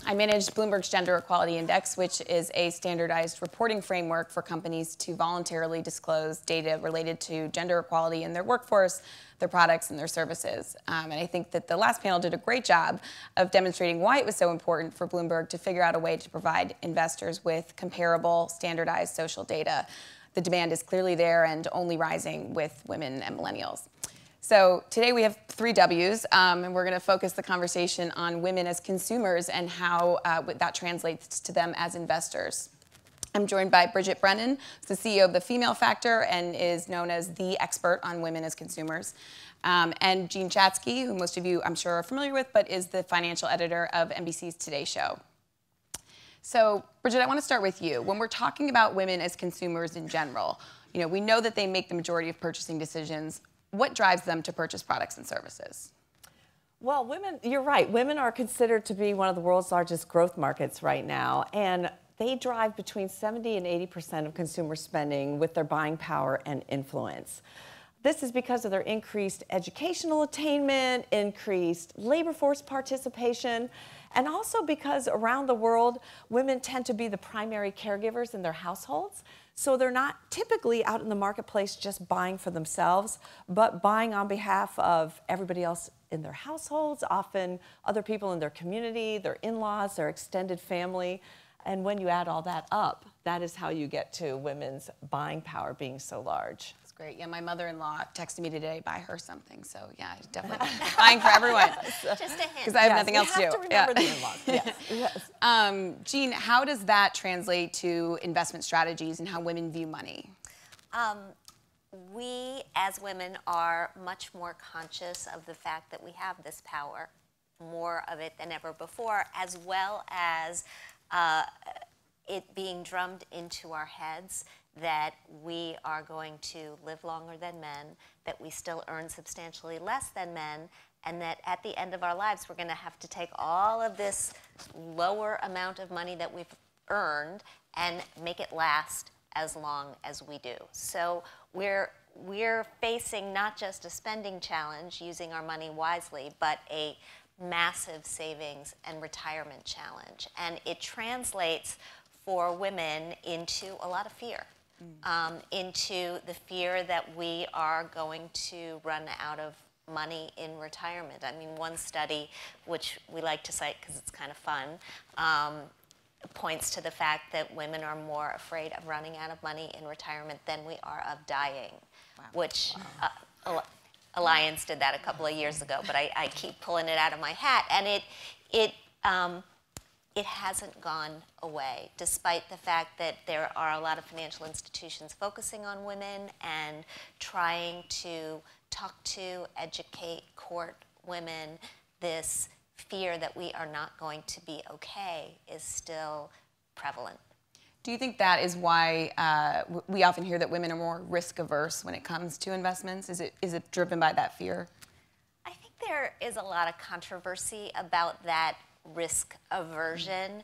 I manage Bloomberg's Gender Equality Index, which is a standardized reporting framework for companies to voluntarily disclose data related to gender equality in their workforce, their products, and their services. And I think that the last panel did a great job of demonstrating why it was so important for Bloomberg to figure out a way to provide investors with comparable, standardized social data. The demand is clearly there and only rising with women and millennials. So today we have 3 W's, and we're going to focus the conversation on women as consumers and how that translates to them as investors. I'm joined by Bridget Brennan, who's the CEO of The Female Factor and is known as the expert on women as consumers. And Jean Chatzky, who most of you, I'm sure, are familiar with, but is the financial editor of NBC's Today Show. So, Bridget, I want to start with you. When we're talking about women as consumers in general, we know that they make the majority of purchasing decisions. What drives them to purchase products and services? Well, women, you're right. Women are considered to be one of the world's largest growth markets right now, and they drive between 70 and 80% of consumer spending with their buying power and influence. This is because of their increased educational attainment, increased labor force participation, and also because around the world, women tend to be the primary caregivers in their households. So they're not typically out in the marketplace just buying for themselves, but buying on behalf of everybody else in their households, often other people in their community, their in-laws, their extended family. And when you add all that up, that is how you get to women's buying power being so large. That's great. Yeah, my mother-in-law texted me today, buy her something. So yeah, definitely buying for everyone. Just a hint. Because I have nothing else to do. You have to remember the in-laws. Yes. Jean, how does that translate to investment strategies and how women view money? We, as women, are much more conscious of the fact that we have this power, more of it than ever before, as well as it being drummed into our heads that we are going to live longer than men, that we still earn substantially less than men, and that at the end of our lives we're going to have to take all of this lower amount of money that we've earned and make it last as long as we do. So we're facing not just a spending challenge, using our money wisely, but a massive savings and retirement challenge. And it translates for women into a lot of fear. Into the fear that we are going to run out of money in retirement. I mean, one study, which we like to cite because it's kind of fun, points to the fact that women are more afraid of running out of money in retirement than we are of dying, which Alliance did that a couple of years ago, but I keep pulling it out of my hat, and it hasn't gone away, despite the fact that there are a lot of financial institutions focusing on women and trying to talk to, educate, court women. This fear that we are not going to be okay is still prevalent. Do you think that is why we often hear that women are more risk averse when it comes to investments? Is it driven by that fear? I think there is a lot of controversy about that risk aversion.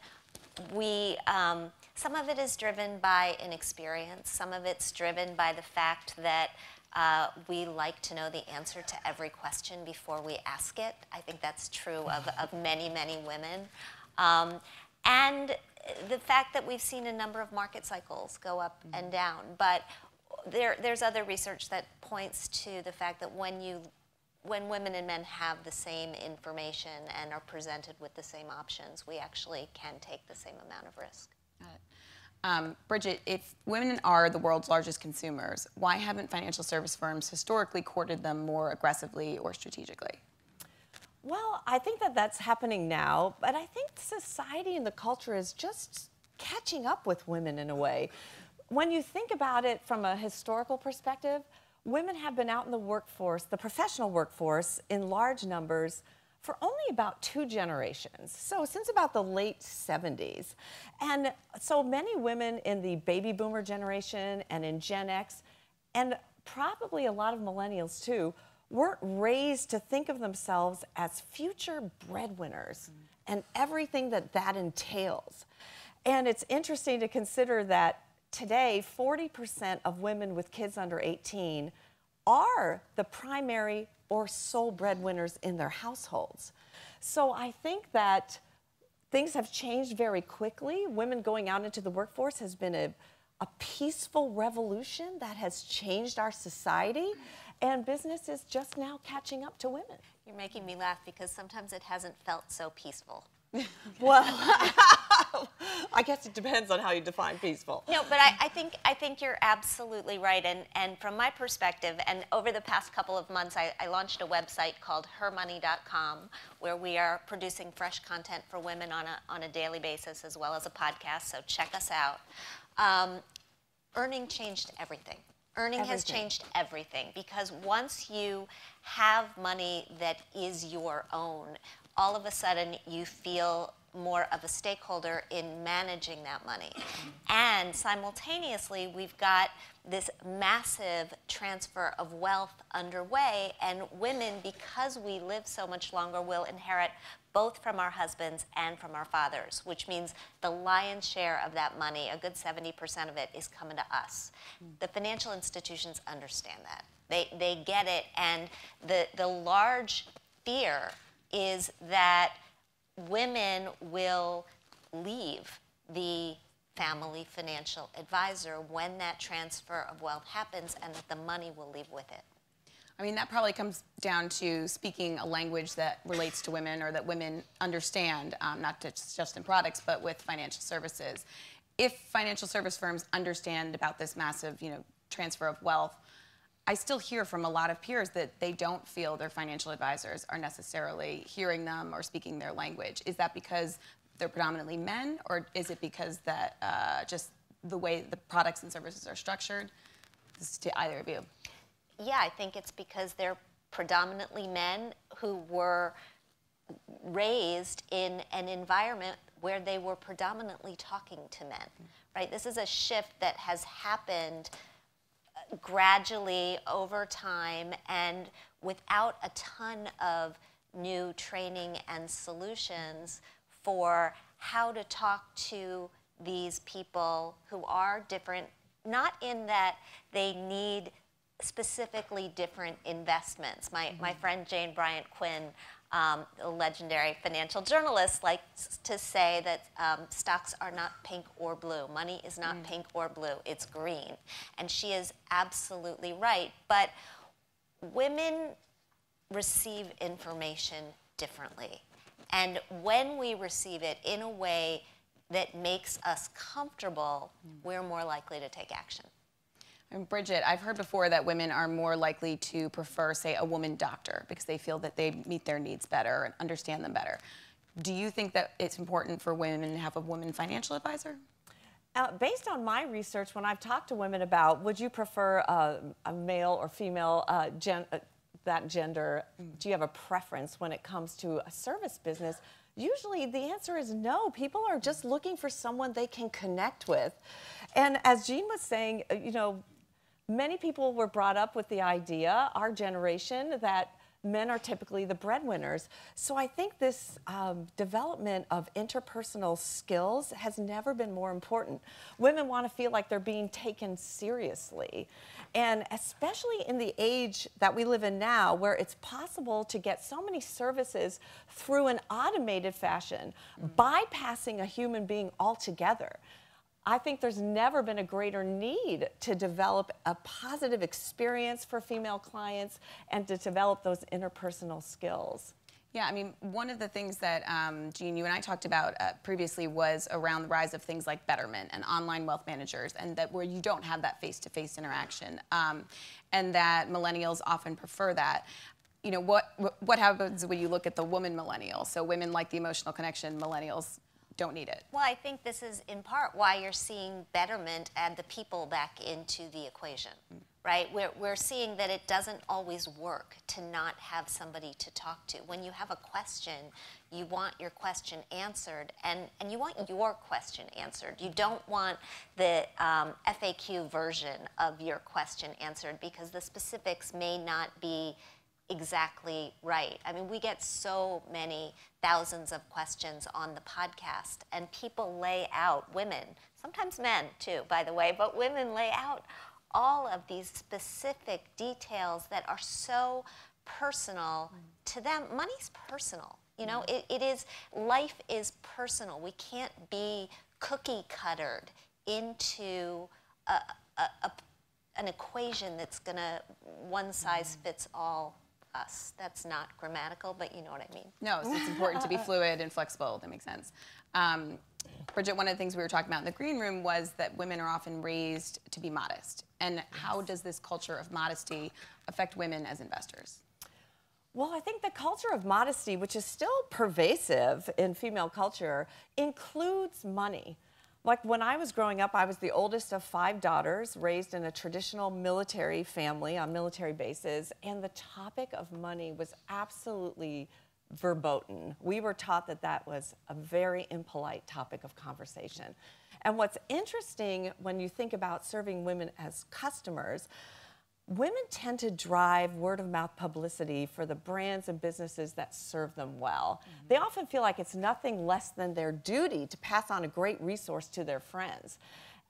Some of it is driven by inexperience. Some of it's driven by the fact that we like to know the answer to every question before we ask it. I think that's true of many, many women. And the fact that we've seen a number of market cycles go up and down. But there's other research that points to the fact that when women and men have the same information and are presented with the same options, we actually can take the same amount of risk. Got it. Bridget, if women are the world's largest consumers, why haven't financial service firms historically courted them more aggressively or strategically? Well, I think that that's happening now, but I think society and the culture is just catching up with women in a way. When you think about it from a historical perspective, women have been out in the workforce, the professional workforce, in large numbers for only about 2 generations. So since about the late 70s. And so many women in the baby boomer generation and in Gen X, and probably a lot of millennials too, weren't raised to think of themselves as future breadwinners and everything that that entails. And it's interesting to consider that today, 40% of women with kids under 18 are the primary or sole breadwinners in their households. So I think that things have changed very quickly. Women going out into the workforce has been a peaceful revolution that has changed our society, and business is just now catching up to women. You're making me laugh because sometimes it hasn't felt so peaceful. Well, I guess it depends on how you define peaceful. No, but I think you're absolutely right. And from my perspective, and over the past couple of months, I launched a website called hermoney.com, where we are producing fresh content for women on a daily basis, as well as a podcast. So check us out. Earning changed everything. Earning has changed everything, because once you have money that is your own, all of a sudden you feel more of a stakeholder in managing that money. And simultaneously, we've got this massive transfer of wealth underway, and women, because we live so much longer, will inherit both from our husbands and from our fathers, which means the lion's share of that money, a good 70% of it, is coming to us. The financial institutions understand that. They get it, and the large fear is that women will leave the family financial advisor when that transfer of wealth happens, and that the money will leave with it. I mean, that probably comes down to speaking a language that relates to women, or that women understand, not just in products, but with financial services. If financial service firms understand about this massive, transfer of wealth, I still hear from a lot of peers that they don't feel their financial advisors are necessarily hearing them or speaking their language. Is that because they're predominantly men, or is it because that just the way the products and services are structured? This is to either of you. Yeah, I think it's because they're predominantly men who were raised in an environment where they were predominantly talking to men, right? This is a shift that has happened gradually over time, and without a ton of new training and solutions for how to talk to these people who are different, not in that they need specifically different investments. My friend Jane Bryant Quinn, a legendary financial journalist, likes to say that stocks are not pink or blue. Money is not pink or blue, it's green. And she is absolutely right. But women receive information differently. And when we receive it in a way that makes us comfortable, we're more likely to take action. And Bridget, I've heard before that women are more likely to prefer, say, a woman doctor because they feel that they meet their needs better and understand them better. Do you think that it's important for women to have a woman financial advisor? Based on my research, when I've talked to women about would you prefer a male or female that gender, do you have a preference when it comes to a service business? Usually the answer is no. People are just looking for someone they can connect with. And as Jean was saying, many people were brought up with the idea, our generation, that men are typically the breadwinners. So I think this development of interpersonal skills has never been more important. Women want to feel like they're being taken seriously. And especially in the age that we live in now, where it's possible to get so many services through an automated fashion, bypassing a human being altogether. I think there's never been a greater need to develop a positive experience for female clients and to develop those interpersonal skills. Yeah, I mean, one of the things that, Jean, you and I talked about previously was around the rise of things like Betterment and online wealth managers, and that where you don't have that face-to-face interaction, and that millennials often prefer that. What happens when you look at the woman millennial? So women like the emotional connection, millennials don't need it. Well, I think this is in part why you're seeing Betterment add the people back into the equation, right? We're seeing that it doesn't always work to not have somebody to talk to. When you have a question, you want your question answered, and you want your question answered. You don't want the FAQ version of your question answered because the specifics may not be exactly right. I mean, we get so many thousands of questions on the podcast, and people lay out, women, sometimes men too, by the way, but women lay out all of these specific details that are so personal to them. Money's personal. You know, it is, life is personal. We can't be cookie cuttered into an equation that's gonna one size fits all us. That's not grammatical, but you know what I mean. No, so it's important to be fluid and flexible. That makes sense. Bridget, one of the things we were talking about in the green room was that women are often raised to be modest. And how does this culture of modesty affect women as investors? Well, I think the culture of modesty, which is still pervasive in female culture, includes money. Like when I was growing up, I was the oldest of 5 daughters, raised in a traditional military family on military bases, and the topic of money was absolutely verboten. We were taught that that was a very impolite topic of conversation. And what's interesting when you think about serving women as customers, women tend to drive word-of-mouth publicity for the brands and businesses that serve them well. They often feel like it's nothing less than their duty to pass on a great resource to their friends.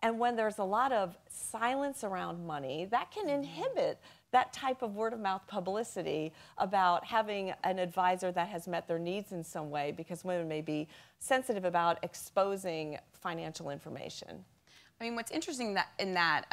And when there's a lot of silence around money, that can inhibit that type of word-of-mouth publicity about having an advisor that has met their needs in some way, because women may be sensitive about exposing financial information. I mean, what's interesting in that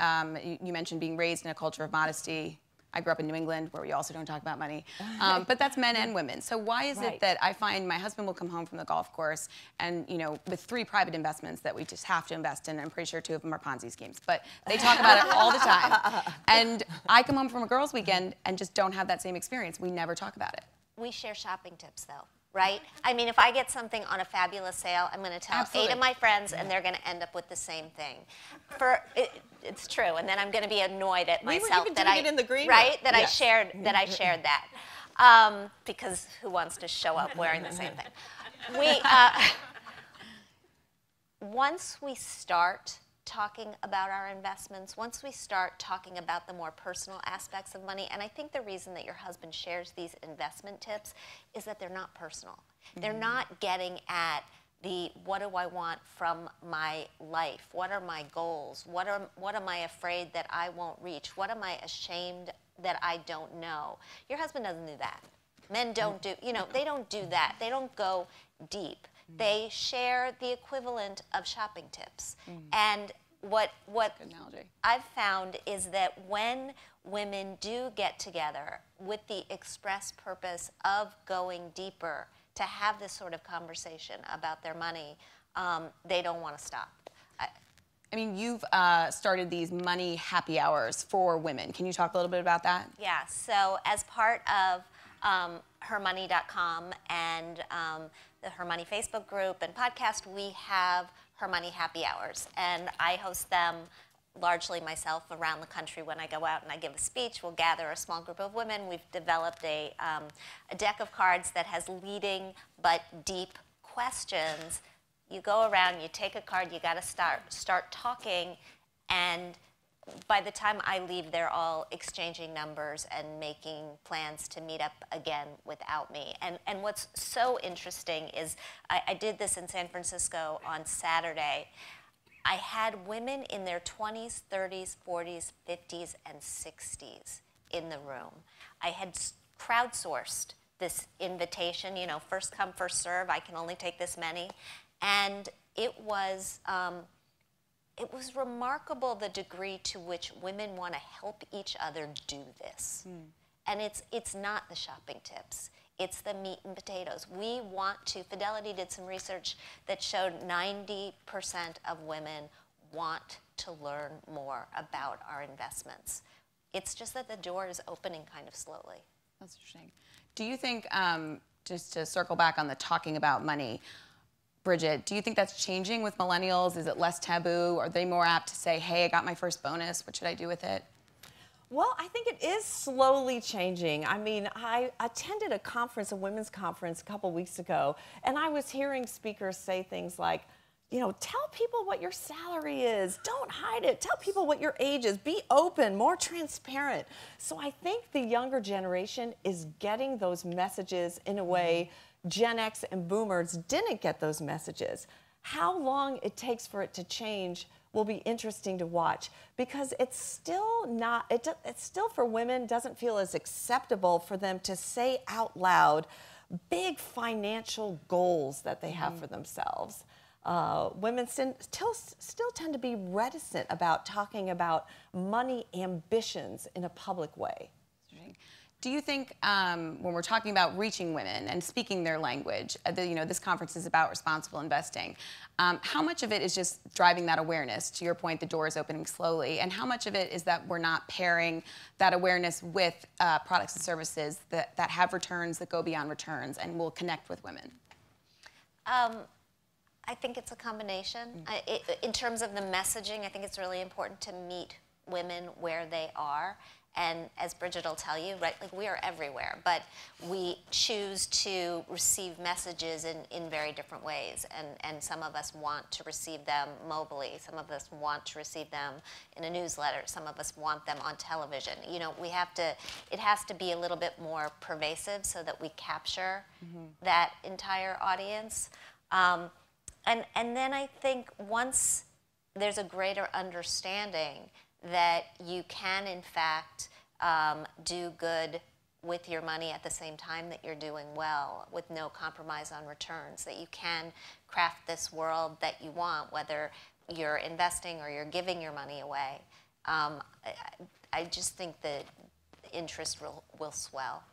you mentioned being raised in a culture of modesty. I grew up in New England, where we also don't talk about money, but that's men and women. So why is it that I find my husband will come home from the golf course and, you know, with 3 private investments that we just have to invest in, I'm pretty sure 2 of them are Ponzi schemes, but they talk about it all the time. And I come home from a girls' weekend and just don't have that same experience. We never talk about it. We share shopping tips, though. Right? I mean, if I get something on a fabulous sale, I'm going to tell 8 of my friends, and they're going to end up with the same thing. It's true, and then I'm going to be annoyed at myself that I I shared that. Because who wants to show up wearing the same thing? Once we start talking about our investments, once we start talking about the more personal aspects of money, and I think the reason that your husband shares these investment tips is that they're not personal. They're not getting at the what do I want from my life? What are my goals? What am I afraid that I won't reach? What am I ashamed that I don't know? Your husband doesn't do that. Men don't do, you know, they don't do that. They don't go deep. They share the equivalent of shopping tips. And what I've found is that when women do get together with the express purpose of going deeper to have this sort of conversation about their money, they don't want to stop. I mean, you've started these money happy hours for women. Can you talk a little bit about that? Yeah, so as part of hermoney.com and the Her Money Facebook group and podcast, we have Her Money Happy Hours, and I host them largely myself around the country. When I go out and I give a speech, we'll gather a small group of women. We've developed a deck of cards that has leading but deep questions. You go around, you take a card, you got to start talking, and by the time I leave, they're all exchanging numbers and making plans to meet up again without me. And what's so interesting is I did this in San Francisco on Saturday. I had women in their 20s, 30s, 40s, 50s, and 60s in the room. I had crowdsourced this invitation, you know, first come, first serve, I can only take this many. And it was remarkable the degree to which women want to help each other do this. And it's not the shopping tips. It's the meat and potatoes. We want to, Fidelity did some research that showed 90% of women want to learn more about our investments. It's just that the door is opening kind of slowly. That's interesting. Do you think, just to circle back on the talking about money, Bridget, do you think that's changing with millennials? Is it less taboo? Are they more apt to say, hey, I got my first bonus, what should I do with it? Well, I think it is slowly changing. I mean, I attended a conference, a women's conference, a couple weeks ago, and I was hearing speakers say things like, you know, tell people what your salary is. Don't hide it. Tell people what your age is. Be open, more transparent. So I think the younger generation is getting those messages in a way Gen X and boomers didn't get those messages. How long it takes for it to change will be interesting to watch, because it's still not, it's still for women doesn't feel as acceptable for them to say out loud, big financial goals that they have for themselves. Women still tend to be reticent about talking about money ambitions in a public way. Do you think when we're talking about reaching women and speaking their language, this conference is about responsible investing, how much of it is just driving that awareness? To your point, the door is opening slowly. And how much of it is that we're not pairing that awareness with products and services that have returns, that go beyond returns, and will connect with women? I think it's a combination. In terms of the messaging, I think it's really important to meet women where they are. And as Bridget will tell you, right, like we are everywhere, but we choose to receive messages in very different ways. And some of us want to receive them mobily. Some of us want to receive them in a newsletter. Some of us want them on television. You know, it has to be a little bit more pervasive so that we capture that entire audience. And then I think once there's a greater understanding that you can, in fact, do good with your money at the same time that you're doing well, with no compromise on returns, that you can craft this world that you want, whether you're investing or you're giving your money away. I just think that interest will swell.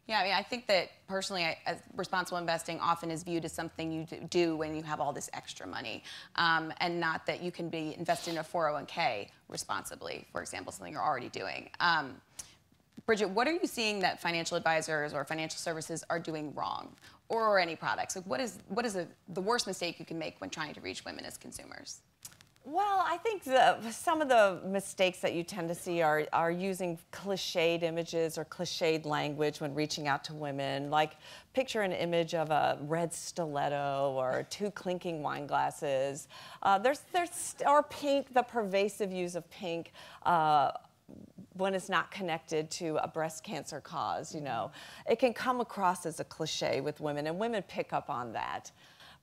Yeah, I mean, I think that personally, responsible investing often is viewed as something you do when you have all this extra money, and not that you can be invested in a 401k responsibly, for example, something you're already doing. Bridget, what are you seeing that financial advisors or financial services are doing wrong, or any products? Like, what is the worst mistake you can make when trying to reach women as consumers? Well, I think some of the mistakes that you tend to see are using cliched images or cliched language when reaching out to women. Like, picture an image of a red stiletto or 2 clinking wine glasses. Or pink, the pervasive use of pink when it's not connected to a breast cancer cause. You know, it can come across as a cliche with women, and women pick up on that.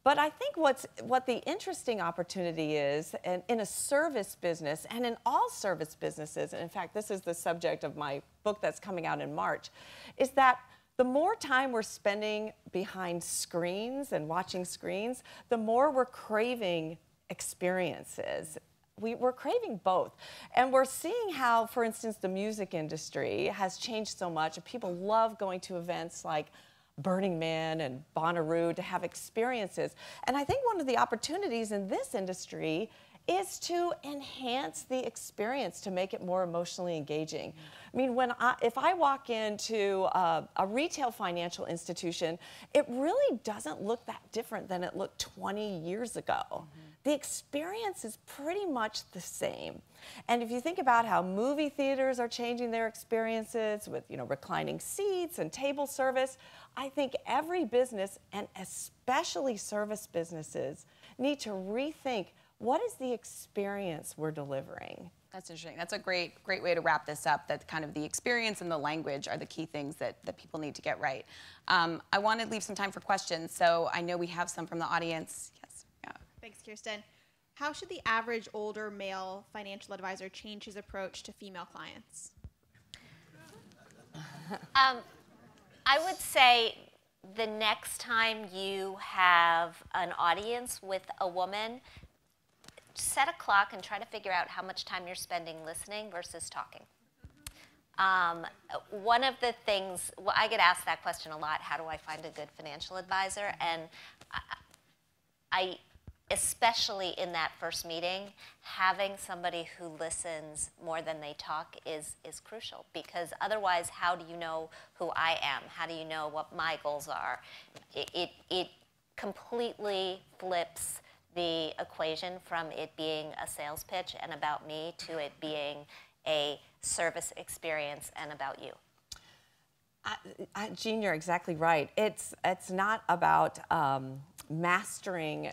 But I think what the interesting opportunity is, and in a service business, and in all service businesses, and in fact, this is the subject of my book that's coming out in March, is that the more time we're spending behind screens and watching screens, the more we're craving experiences. We're craving both. And we're seeing how, for instance, the music industry has changed so much. People love going to events like Burning Man and Bonnaroo to have experiences. And I think one of the opportunities in this industry is to enhance the experience, to make it more emotionally engaging. I mean, if I walk into a retail financial institution, it really doesn't look that different than it looked 20 years ago. The experience is pretty much the same. And if you think about how movie theaters are changing their experiences with, reclining seats and table service, I think every business, and especially service businesses, need to rethink what is the experience we're delivering. That's interesting. That's a great way to wrap this up, that kind of the experience and the language are the key things that people need to get right. I want to leave some time for questions, so I know we have some from the audience. Yes. Yeah. Thanks, Kiersten. How should the average older male financial advisor change his approach to female clients? I would say the next time you have an audience with a woman, set a clock and try to figure out how much time you're spending listening versus talking. One of the things, I get asked that question a lot, how do I find a good financial advisor? And I especially in that first meeting, having somebody who listens more than they talk is crucial, because otherwise, how do you know who I am? How do you know what my goals are? It completely flips the equation from it being a sales pitch and about me to it being a service experience and about you. Jean, you're exactly right. It's not about mastering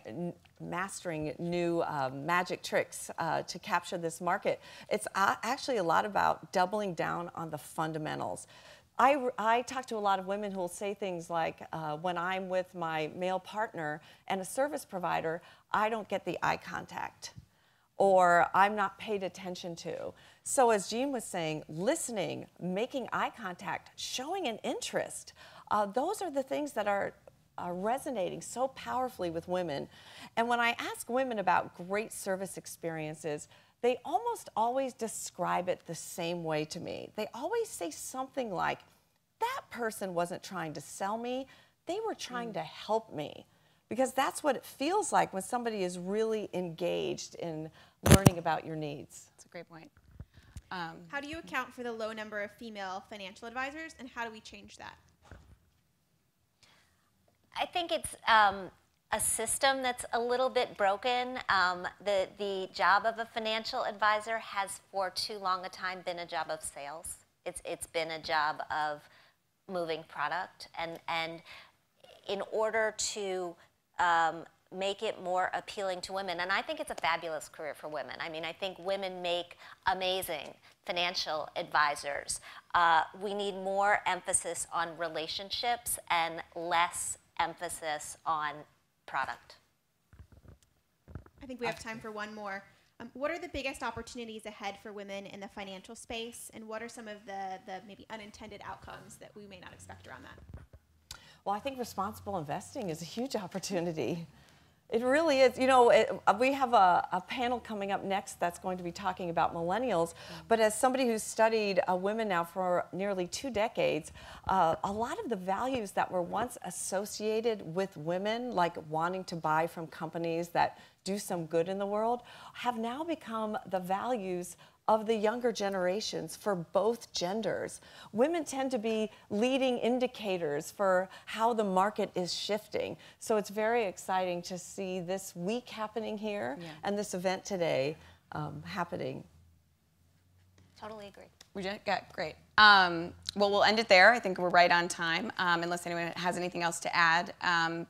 new magic tricks to capture this market. It's actually a lot about doubling down on the fundamentals. I talk to a lot of women who will say things like, when I'm with my male partner and a service provider, I don't get the eye contact, or I'm not paid attention to. So as Jean was saying, listening, making eye contact, showing an interest Those are the things that are resonating so powerfully with women. And when I ask women about great service experiences, they almost always describe it the same way to me. They always say something like, that person wasn't trying to sell me, they were trying to help me. Because that's what it feels like when somebody is really engaged in learning about your needs. That's a great point. How do you account for the low number of female financial advisors, and how do we change that? I think it's a system that's a little bit broken. The job of a financial advisor has for too long a time been a job of sales. It's been a job of moving product, and in order to make it more appealing to women, and I think it's a fabulous career for women. I mean, I think women make amazing financial advisors. We need more emphasis on relationships and less emphasis on product. I think we have time for one more. What are the biggest opportunities ahead for women in the financial space, and what are some of the maybe unintended outcomes that we may not expect around that? Well, I think responsible investing is a huge opportunity. It really is. You know, we have a panel coming up next that's going to be talking about millennials. But as somebody who's studied women now for nearly 2 decades, a lot of the values that were once associated with women, like wanting to buy from companies that do some good in the world, have now become the values of the younger generations for both genders. Women tend to be leading indicators for how the market is shifting. So it's very exciting to see this week happening here and this event today happening. Totally agree. Great. Well, we'll end it there. I think we're right on time, unless anyone has anything else to add.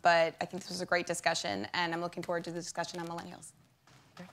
But I think this was a great discussion, and I'm looking forward to the discussion on millennials. Great.